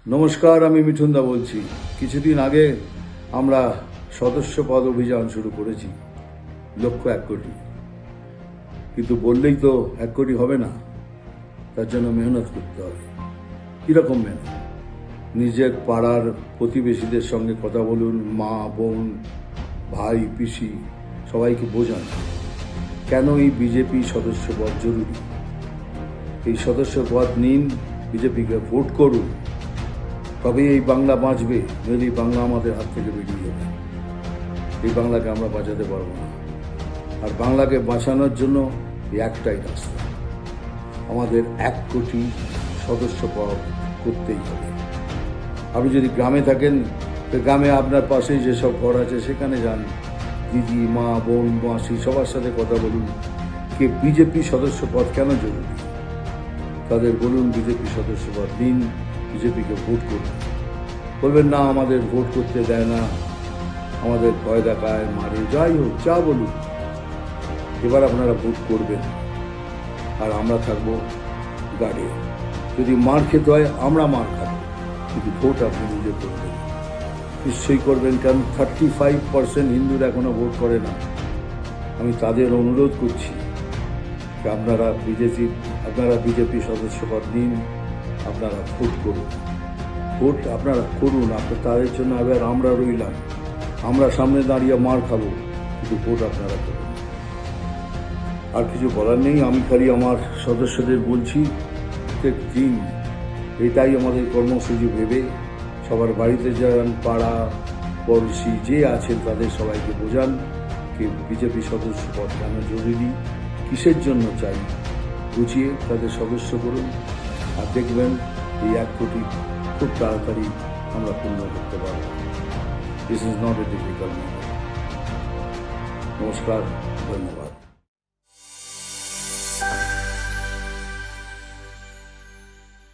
নমস্কার, আমি মিঠুন দা বলছি। কিছুদিন আগে আমরা সদস্য পদ অভিযান শুরু করেছি, লক্ষ্য 1 কোটি। কিন্তু বললেই তো 1 কোটি হবে না, তার জন্য মেহনত করতে হবে। কীরকম মেহনত? নিজের পাড়ার প্রতিবেশীদের সঙ্গে কথা বলুন, মা বোন ভাই পিসি সবাইকে বোঝান কেন এই বিজেপি সদস্য পদ জরুরি। এই সদস্য পদ নিন, বিজেপিকে ভোট করুন, তবে এই বাংলা বাঁচবে। নইলে এই বাংলা আমাদের হাত থেকে বেরিয়ে যাবে। এই বাংলাকে আমরা বাঁচাতে পারবো না। আর বাংলাকে বাঁচানোর জন্য একটাই রাস্তা, আমাদের 1 কোটি সদস্য পদ করতেই হবে। আপনি যদি গ্রামে থাকেন, তো গ্রামে আপনার পাশেই যেসব ঘর আছে সেখানে যান, দিদি মা বোন মাসি সবার সাথে কথা বলুন, কে বিজেপি সদস্য পদ কেন জরুরি। তাদের বলুন বিজেপি সদস্য পদ দিন, বিজেপিকে ভোট করুন। বলবেন না আমাদের ভোট করতে দেয় না, আমাদের ভয় দেখায়, মারে, যাই হোক যা বলুন, এবার আপনারা ভোট করবেন আর আমরা থাকবো গাড়ি। যদি মার খেতে হয় আমরা মার খাবো, কিন্তু ভোট আপনি নিজে করবেন, নিশ্চয়ই করবেন। কারণ 35% হিন্দুরা এখনো ভোট করে না। আমি তাদের অনুরোধ করছি যে আপনারা বিজেপি সদস্য পদ নিন, আপনারা ভোট করুন। ভোট আপনারা করুন, তাদের জন্য আবার আমরা রইলাম, আমরা সামনে দাঁড়িয়ে মার খাবো, কিন্তু ভোট আপনারা করুন। আর কিছু বলার নেই। আমি খালি আমার সদস্যদের বলছি, প্রত্যেক দিন এটাই আমাদের কর্মসূচি ভেবে সবার বাড়িতে যান, পাড়া পড়শি যে আছেন তাদের সবাইকে বোঝান যে বিজেপি সদস্য পদ কেন জরুরি, কিসের জন্য চাই, বুঝিয়ে তাদের সদস্য করুন। আর দেখবেন এই 1 কোটি খুব তাড়াতাড়ি আমরা পূর্ণ করতে পারব। This is not a difficult matter. নমস্কার, ধন্যবাদ।